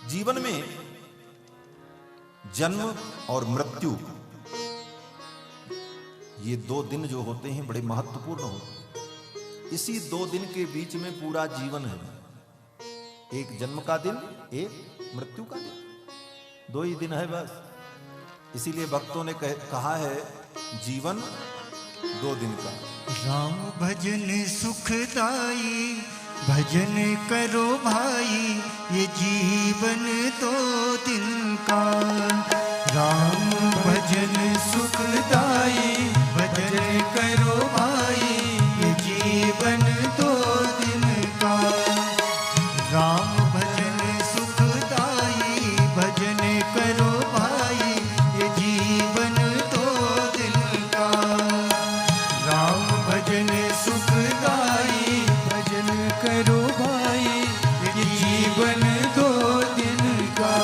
जीवन में जन्म और मृत्यु, ये दो दिन जो होते हैं बड़े महत्वपूर्ण होते हैं। इसी दो दिन के बीच में पूरा जीवन है। एक जन्म का दिन, एक मृत्यु का दिन, दो ही दिन है बस। इसीलिए भक्तों ने कहा है जीवन दो दिन का। राम भजन सुखदाई, भजन करो भाई, ये जीवन दो दिन का। राम भजन सुखदाई, भजन करो भाई, ये जीवन दो दिन का। राम भजन सुखदाई, भजन करो भाई, ये जीवन दो दिन का। राम भजन सुखदाई, भजन करो भाई, ये जीवन दो दिन का।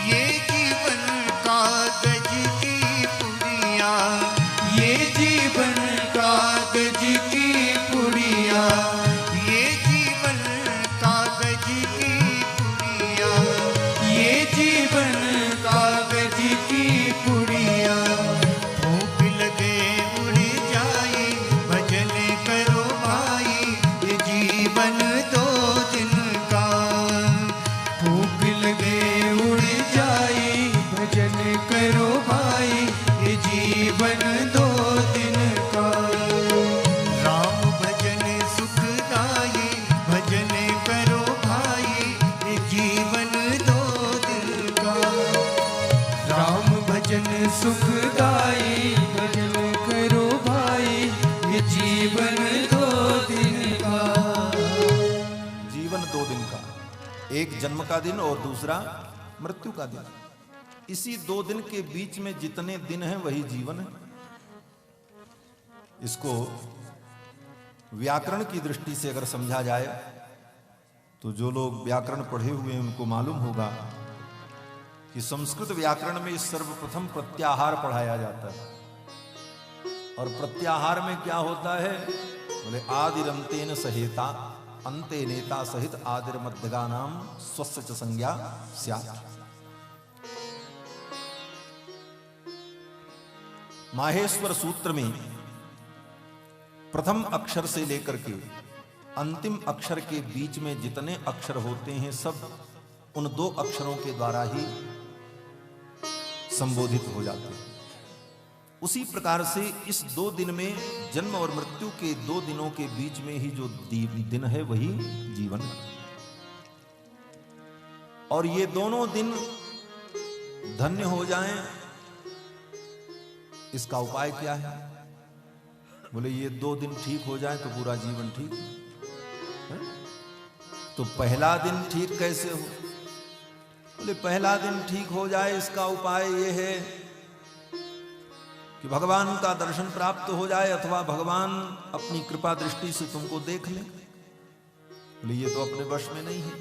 ये जीवन कागज की पुड़िया, ये जीवन कागज की पुड़िया, ये जीवन कागज की पुड़िया, ये जीवन कागज की पुड़िया। भूख लगे उड़ जाए, भजन करो भाई, ये जीवन दो दिन का। भूख लगे उड़ जाए, भजन करो भाई, ये जीवन दो दिन का। राम भजन सुखदाई, भजन करो भाई, ये जीवन दो दिन का। राम भजन सुखदाई, भजन करो भाई, ये जीवन दो दिन का। जीवन दो दिन का, एक जन्म का दिन और दूसरा मृत्यु का दिन। इसी दो दिन के बीच में जितने दिन हैं वही जीवन है। इसको व्याकरण की दृष्टि से अगर समझा जाए तो जो लोग व्याकरण पढ़े हुए हैं उनको मालूम होगा कि संस्कृत व्याकरण में सर्वप्रथम प्रत्याहार पढ़ाया जाता है। और प्रत्याहार में क्या होता है? बोले आदिरंतेन सहेता, अंते नेता सहित आदिर मध्यगानाम स्वस्य च संज्ञा स्यात्। माहेश्वर सूत्र में प्रथम अक्षर से लेकर के अंतिम अक्षर के बीच में जितने अक्षर होते हैं सब उन दो अक्षरों के द्वारा ही संबोधित हो जाते हैं। उसी प्रकार से इस दो दिन में जन्म और मृत्यु के दो दिनों के बीच में ही जो दिन है वही जीवन है। और ये दोनों दिन धन्य हो जाएं, इसका उपाय क्या है? बोले ये दो दिन ठीक हो जाए तो पूरा जीवन ठीक है। तो पहला दिन ठीक कैसे हो? बोले पहला दिन ठीक हो जाए इसका उपाय ये है कि भगवान का दर्शन प्राप्त हो जाए अथवा भगवान अपनी कृपा दृष्टि से तुमको देख ले। बोले ये तो अपने वश में नहीं है।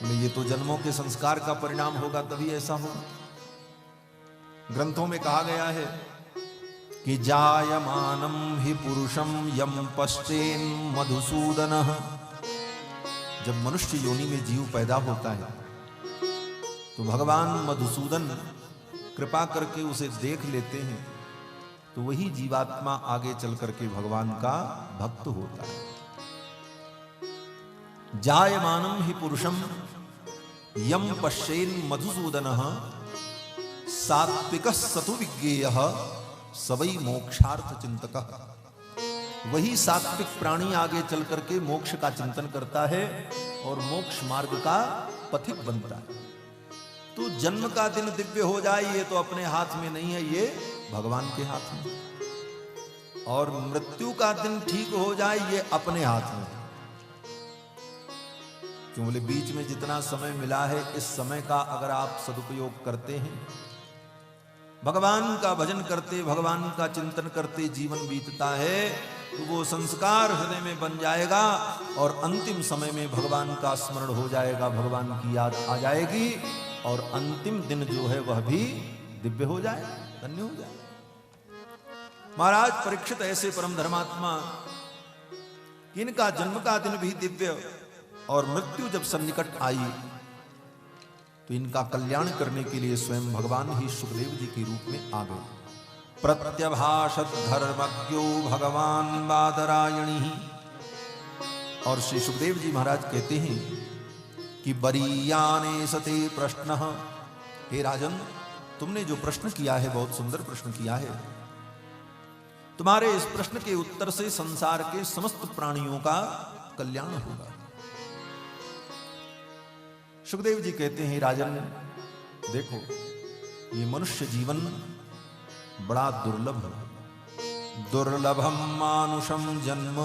बोले ये तो जन्मों के संस्कार का परिणाम होगा तभी ऐसा होगा। ग्रंथों में कहा गया है कि जायमानम हि पुरुषम यम पश्चेन मधुसूदनः। जब मनुष्य योनि में जीव पैदा होता है तो भगवान मधुसूदन कृपा करके उसे देख लेते हैं, तो वही जीवात्मा आगे चल करके भगवान का भक्त होता है। जायमानम हि पुरुषम यम पश्चेन मधुसूदनः सात्विक सतु विज्ञेयः सवै मोक्षार्थ चिंतकः। वही सात्विक प्राणी आगे चल करके मोक्ष का चिंतन करता है और मोक्ष मार्ग का पथिक बनता है। तो जन्म का दिन दिव्य हो जाए ये तो अपने हाथ में नहीं है, ये भगवान के हाथ में। और मृत्यु का दिन ठीक हो जाए ये अपने हाथ में। क्यों? बोले बीच में जितना समय मिला है इस समय का अगर आप सदुपयोग करते हैं, भगवान का भजन करते, भगवान का चिंतन करते जीवन बीतता है, तो वो संस्कार हृदय में बन जाएगा और अंतिम समय में भगवान का स्मरण हो जाएगा, भगवान की याद आ जाएगी और अंतिम दिन जो है वह भी दिव्य हो जाए, धन्य हो जाए। महाराज परीक्षित ऐसे परम धर्मात्मा, इनका जन्म का दिन भी दिव्य और मृत्यु जब सन्निकट आई तो इनका कल्याण करने के लिए स्वयं भगवान ही सुखदेव जी के रूप में आ गए। प्रत्यभाषत धर्मज्ञो भगवान बादरायणी। और श्री सुखदेव जी महाराज कहते हैं कि बरीयाने सते प्रश्न, हे राजन तुमने जो प्रश्न किया है बहुत सुंदर प्रश्न किया है। तुम्हारे इस प्रश्न के उत्तर से संसार के समस्त प्राणियों का कल्याण होगा। सुखदेव जी कहते हैं राजन देखो ये मनुष्य जीवन बड़ा दुर्लभ है। दुर्लभम मानुषम जन्म,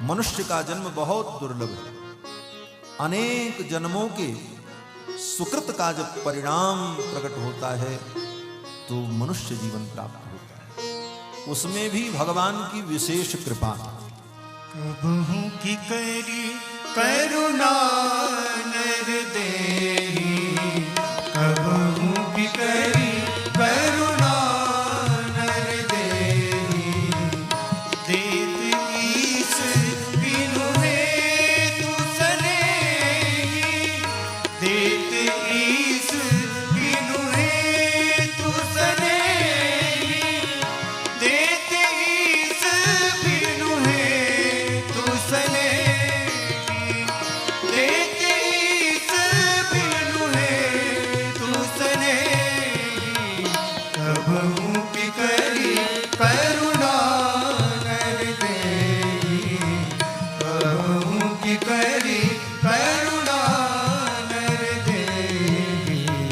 मनुष्य का जन्म बहुत दुर्लभ है। अनेक जन्मों के सुकृत का जब परिणाम प्रकट होता है तो मनुष्य जीवन प्राप्त होता है, उसमें भी भगवान की विशेष कृपा। कबहू की करी करुणा नर देहि, कबहू की करी करुणा नर देहि, देत ईश बिनु हेतु सनेहि, देत ईश बिनु हेतु सनेहि, देत ईश बिनु हेतु सनेहि, देत ईश बिनु हेतु सनेहि, कबहू की करी करुणा नर देहि, कबहू की करी करुणा नर देहि।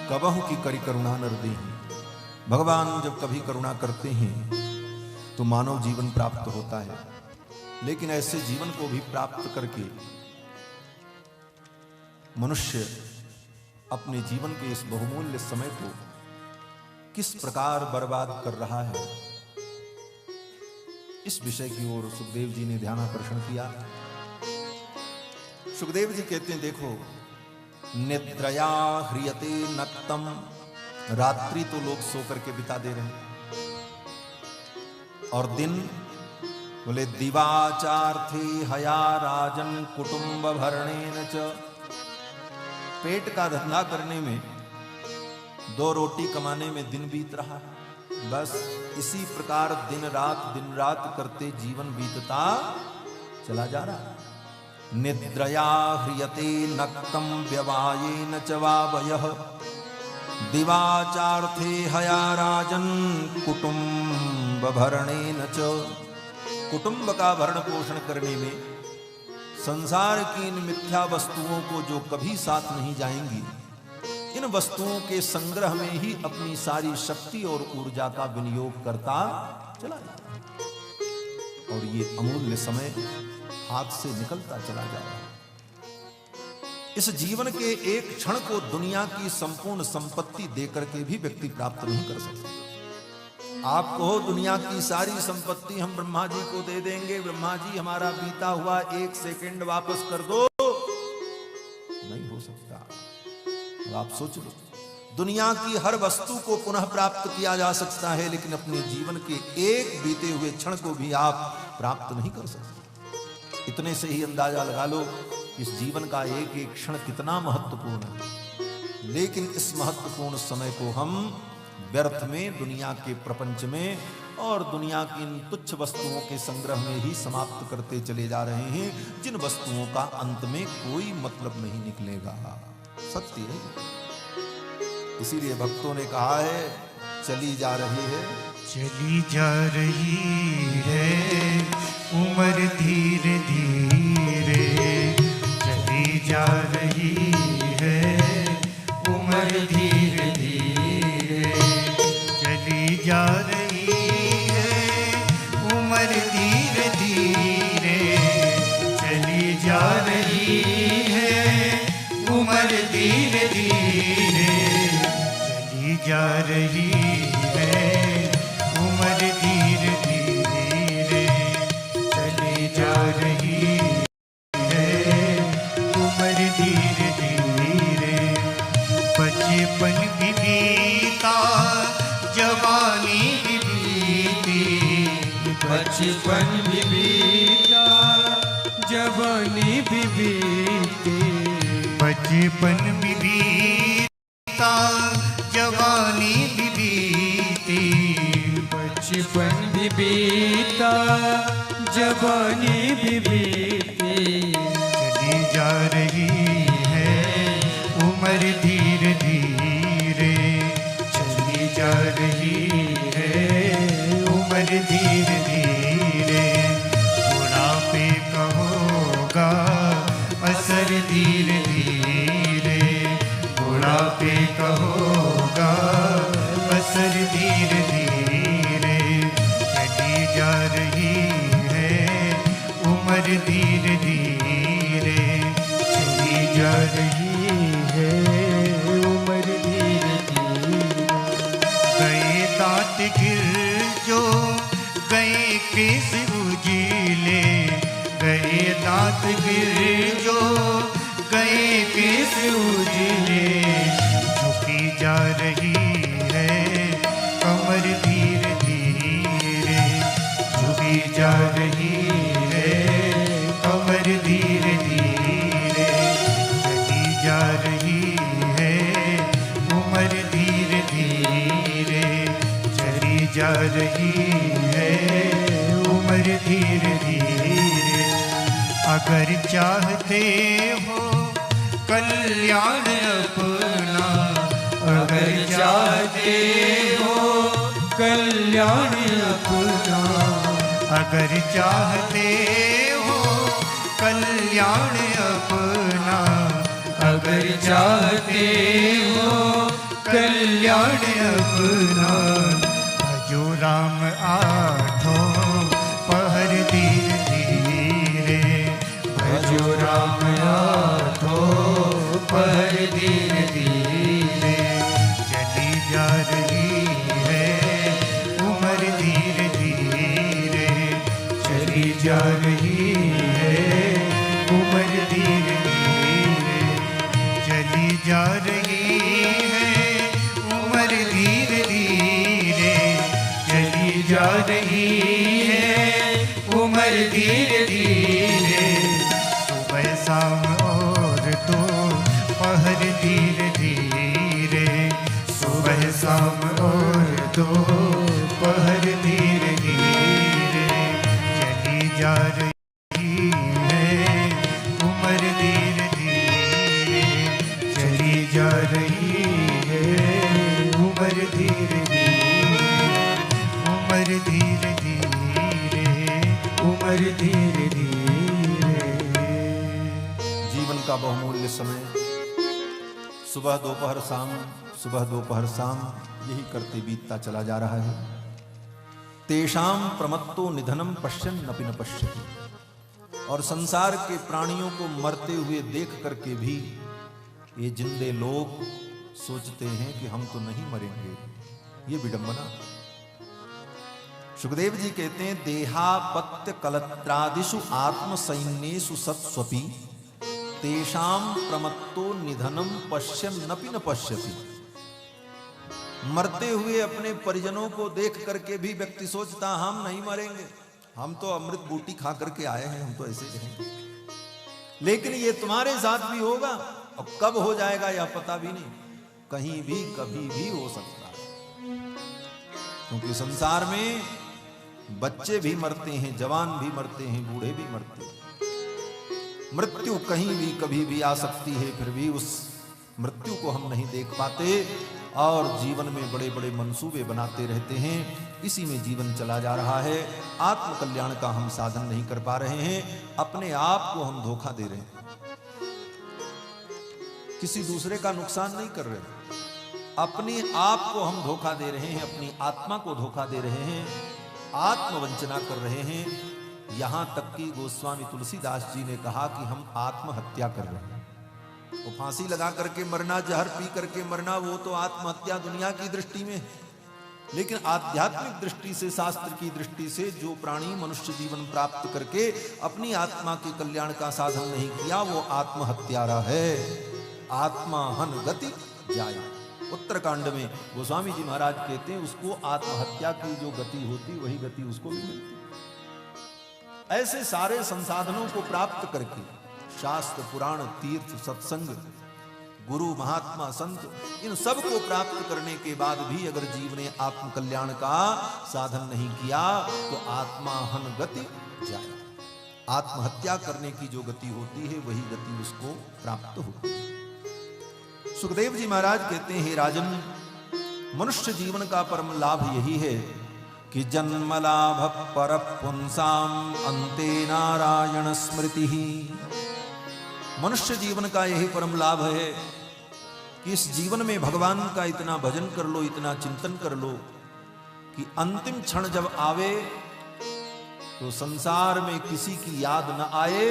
कबहु की करी करुणा नर देहि। भगवान जब कभी करुणा करते हैं तो मानव जीवन प्राप्त होता है, लेकिन ऐसे जीवन को भी प्राप्त करके मनुष्य अपने जीवन के इस बहुमूल्य समय को किस प्रकार बर्बाद कर रहा है, इस विषय की ओर सुखदेव जी ने ध्यानाकर्षण किया। सुखदेव जी कहते हैं देखो निद्रया ह्रियते नक्तम, रात्रि तो लोग सो करके बिता दे रहे हैं, और दिन बोले दिवाचार्थे हया राजन कुटुंब भरणेन च, पेट का धंधा करने में, दो रोटी कमाने में दिन बीत रहा है। बस इसी प्रकार दिन रात करते जीवन बीतता चला जा रहा है। निद्रया ह्रियते नक्तम व्यवायेन च वावयः, दिवाचार्थे हया राजन कुटुंब भरणेन च, कुटुंब का भरण पोषण करने में संसार की इन मिथ्या वस्तुओं को जो कभी साथ नहीं जाएंगी, इन वस्तुओं के संग्रह में ही अपनी सारी शक्ति और ऊर्जा का विनियोग करता चला जाता है, और ये अमूल्य समय हाथ से निकलता चला जा रहा है। इस जीवन के एक क्षण को दुनिया की संपूर्ण संपत्ति देकर के भी व्यक्ति प्राप्त नहीं कर सकता। आप कहो दुनिया की सारी संपत्ति हम ब्रह्मा जी को दे देंगे, ब्रह्मा जी हमारा बीता हुआ 1 सेकंड वापस कर दो, नहीं हो सकता। अब आप सोच लो, दुनिया की हर वस्तु को पुनः प्राप्त किया जा सकता है, लेकिन अपने जीवन के एक बीते हुए क्षण को भी आप प्राप्त नहीं कर सकते। इतने से ही अंदाजा लगा लो इस जीवन का एक एक क्षण कितना महत्वपूर्ण है, लेकिन इस महत्वपूर्ण समय को हम व्यर्थ में, दुनिया के प्रपंच में और दुनिया की इन तुच्छ वस्तुओं के संग्रह में ही समाप्त करते चले जा रहे हैं, जिन वस्तुओं का अंत में कोई मतलब नहीं निकलेगा। सत्य है। इसीलिए भक्तों ने कहा है चली जा रही है, चली जा रही है उम्र धीरे धीरे, चली जा रही है उम्र धीरे धीरे, चली जा रही है उम्र धीरे धीरे, चली जा रही है उम्र धीरे धीरे, चली जा रही है उम्र धीरे धीरे, चली जा रही है उम्र धीरे धीरे। बचपन भी बीता जवानी भी बीती, बचपन भी बीता जवानी बीते। बचपन भी बीता जवानी भी बीती, बचपन भी बीता जवानी भी बीती। चली जा रही है उम्र धीरे धीरे, चली जा रही है उम्र धीरे धीरे। बुढ़ापे का होगा असर धीरे धीरे, बुढ़ापे का होगा असर धीरे धीरे। चली जा रही है उम्र धीरे धीरे, चली जा रही है उम्र धीरे धीरे। गए दांत गिर जो गए केस उजीले, गए दांत गिर जो गए केस उजीले। झुकी जा रही है कमर धीरे धीरे, झुकी जा रही है कमर धीरे धीरे। चली जा रही है उम्र धीरे धीरे, चली जा रही है उम्र धीरे धीरे। अगर चाहते हो कल्याण अपना, अगर चाहते हो कल्याण अपना, अगर चाहते हो कल्याण अपना, अगर चाहते हो कल्याण अपना। भजो राम आठों पहर धीरे धीरे, भजो राम आठों पहर धीरे धीरे। चली जा रही है उम्र धीरे धीरे, चली जा रही है उम्र धीरे धीरे। चली जा रही है उम्र धीरे धीरे, चली जा रही है उम्र धीरे धीरे। सुबह शाम और दोपहर धीरे धीरे, सुबह शाम और दोपहर धीरे धीरे। चली जा रही है उम्र धीरे धीरे, चली जा रही है उम्र धीरे धीरे, उम्र धीरे धीरे, उम्र धीरे धीरे। जीवन का बहुमूल्य समय सुबह दोपहर शाम, सुबह दोपहर शाम यही करते बीतता चला जा रहा है। तेषाम प्रमत्तो निधनम पश्यन् नपि न पश्यति। और संसार के प्राणियों को मरते हुए देख करके भी ये जिंदे लोग सोचते हैं कि हम तो नहीं मरेंगे। ये विडंबना। सुखदेव जी कहते हैं देहापत्य कलत्रादिषु आत्म सैन्येषु सत्स्वपि तेषाम प्रमत्तो निधनम पश्यन् नपि न पश्यति। मरते हुए अपने परिजनों को देख करके भी व्यक्ति सोचता हम नहीं मरेंगे, हम तो अमृत बूटी खा करके आए हैं, हम तो ऐसे रहेंगे। लेकिन ये तुम्हारे साथ भी होगा और कब हो जाएगा यह पता भी नहीं, कहीं भी कभी भी हो सकता है। क्योंकि संसार में बच्चे भी मरते हैं, जवान भी मरते हैं, बूढ़े भी मरते हैं। मृत्यु कहीं भी कभी भी आ सकती है, फिर भी उस मृत्यु को हम नहीं देख पाते और जीवन में बड़े बड़े मंसूबे बनाते रहते हैं। इसी में जीवन चला जा रहा है। आत्म कल्याण का हम साधन नहीं कर पा रहे हैं, अपने आप को हम धोखा दे रहे हैं, किसी दूसरे का नुकसान नहीं कर रहे, अपने आप को हम धोखा दे रहे हैं, अपनी आत्मा को धोखा दे रहे हैं, आत्मवंचना कर रहे हैं। यहां तक कि गोस्वामी तुलसीदास जी ने कहा कि हम आत्महत्या कर रहे हैं। वो फांसी लगा करके मरना, जहर पी करके मरना, वो तो आत्महत्या दुनिया की दृष्टि में है। लेकिन आध्यात्मिक दृष्टि से, शास्त्र की दृष्टि से, जो प्राणी मनुष्य जीवन प्राप्त करके अपनी आत्मा के कल्याण का साधन नहीं किया, वो आत्महत्यारा है। आत्मा हन गति जाए। उत्तरकांड में गोस्वामी जी महाराज कहते हैं उसको आत्महत्या की जो गति होती वही गति उसको भी मिलती। ऐसे सारे संसाधनों को प्राप्त करके शास्त्र पुराण तीर्थ सत्संग गुरु महात्मा संत इन सब को प्राप्त करने के बाद भी अगर जीव ने आत्म कल्याण का साधन नहीं किया तो आत्माहन गति जाए। आत्महत्या करने की जो गति होती है वही गति उसको प्राप्त होती है। सुखदेव जी महाराज कहते हैं, हे राजन, मनुष्य जीवन का परम लाभ यही है कि जन्म लाभ पर पुंसाम अंते नारायण स्मृति ही। मनुष्य जीवन का यही परम लाभ है कि इस जीवन में भगवान का इतना भजन कर लो, इतना चिंतन कर लो कि अंतिम क्षण जब आवे तो संसार में किसी की याद न आए,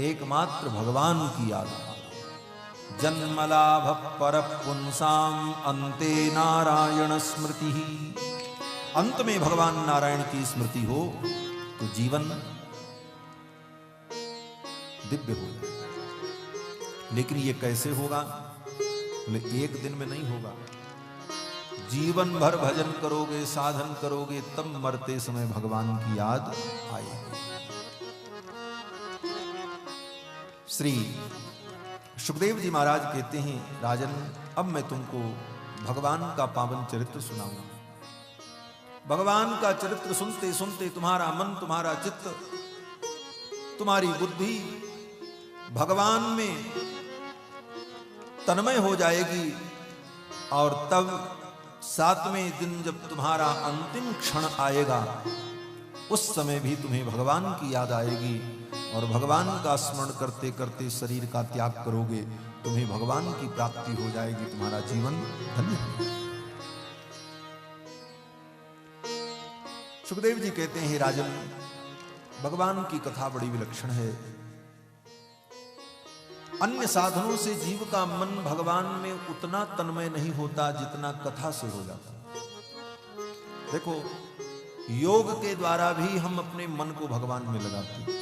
एकमात्र भगवान की याद आए। जन्म लाभ पर पुंसाम अंते नारायण स्मृति ही। अंत में भगवान नारायण की स्मृति हो तो जीवन दिव्य हो जाए। लेकिन ये कैसे होगा? बोले एक दिन में नहीं होगा। जीवन भर भजन करोगे, साधन करोगे, तब मरते समय भगवान की याद आएगी। श्री सुखदेव जी महाराज कहते हैं, राजन, अब मैं तुमको भगवान का पावन चरित्र सुनाऊंगा। भगवान का चरित्र सुनते सुनते तुम्हारा मन, तुम्हारा चित्त, तुम्हारी बुद्धि भगवान में तन्मय हो जाएगी और तब 7वें दिन जब तुम्हारा अंतिम क्षण आएगा उस समय भी तुम्हें भगवान की याद आएगी और भगवान का स्मरण करते करते शरीर का त्याग करोगे, तुम्हें भगवान की प्राप्ति हो जाएगी, तुम्हारा जीवन धन्य हो। सुखदेव जी कहते हैं, राजन, भगवान की कथा बड़ी विलक्षण है। अन्य साधनों से जीव का मन भगवान में उतना तन्मय नहीं होता जितना कथा से हो जाता। देखो, योग के द्वारा भी हम अपने मन को भगवान में लगाते हैं।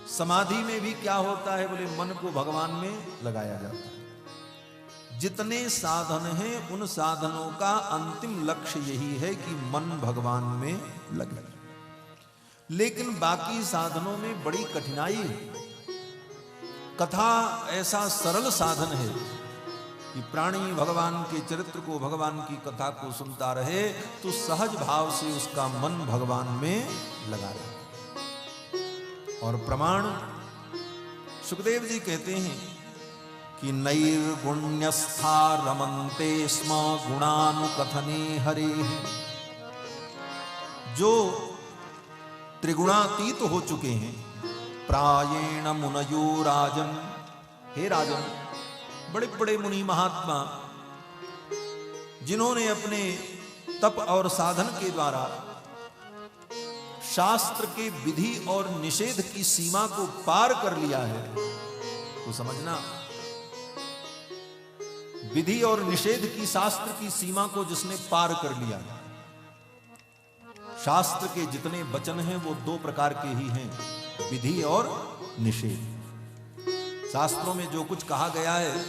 समाधि में भी क्या होता है? बोले मन को भगवान में लगाया जाता है। जितने साधन हैं उन साधनों का अंतिम लक्ष्य यही है कि मन भगवान में लगे। लेकिन बाकी साधनों में बड़ी कठिनाई है। कथा ऐसा सरल साधन है कि प्राणी भगवान के चरित्र को, भगवान की कथा को सुनता रहे तो सहज भाव से उसका मन भगवान में लगा रहे। और प्रमाण सुखदेव जी कहते हैं कि नैर्गुण्यस्था रमन्ते स्म गुणानुकथने हरे। जो त्रिगुणातीत हो चुके हैं, प्रायेण मुनयो राजन, हे राजन, बड़े बड़े मुनि महात्मा जिन्होंने अपने तप और साधन के द्वारा शास्त्र के विधि और निषेध की सीमा को पार कर लिया है, तो समझना, विधि और निषेध की, शास्त्र की सीमा को जिसने पार कर लिया। शास्त्र के जितने वचन हैं वो 2 प्रकार के ही हैं, विधि और निषेध। शास्त्रों में जो कुछ कहा गया है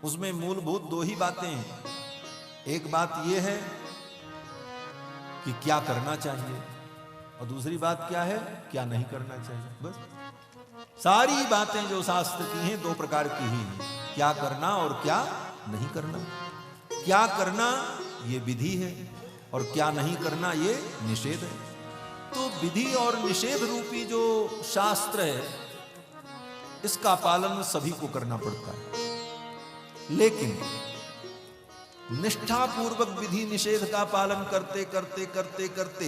उसमें मूलभूत 2 ही बातें हैं। एक बात यह है कि क्या करना चाहिए और दूसरी बात क्या है, क्या नहीं करना चाहिए। बस सारी बातें जो शास्त्र की हैं 2 प्रकार की ही हैं, क्या करना और क्या नहीं करना। क्या करना ये विधि है और क्या नहीं करना ये निषेध है। तो विधि और निषेध रूपी जो शास्त्र है इसका पालन सभी को करना पड़ता है। लेकिन निष्ठापूर्वक विधि निषेध का पालन करते करते करते करते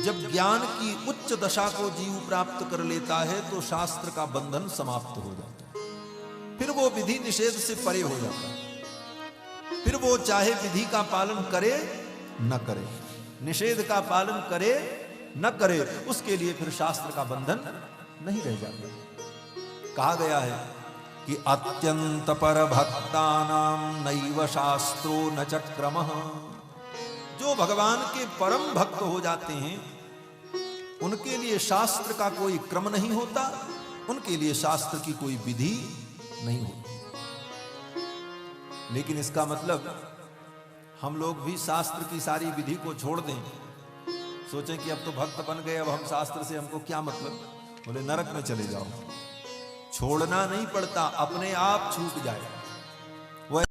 जब ज्ञान की उच्च दशा को जीव प्राप्त कर लेता है तो शास्त्र का बंधन समाप्त हो जाता है। फिर वो विधि निषेध से परे हो जाता है। फिर वो चाहे विधि का पालन करे न करे, निषेध का पालन करे न करे, उसके लिए फिर शास्त्र का बंधन नहीं रह जाता। कहा गया है कि अत्यंत पर भक्तानाम नैव शास्त्रो न चक्रमः। जो भगवान के परम भक्त हो जाते हैं उनके लिए शास्त्र का कोई क्रम नहीं होता, उनके लिए शास्त्र की कोई विधि नहीं होती। लेकिन इसका मतलब हम लोग भी शास्त्र की सारी विधि को छोड़ दें, सोचें कि अब तो भक्त बन गए, अब हम शास्त्र से हमको क्या मतलब। बोले नरक में चले जाओ। छोड़ना नहीं पड़ता, अपने आप छूट जाए।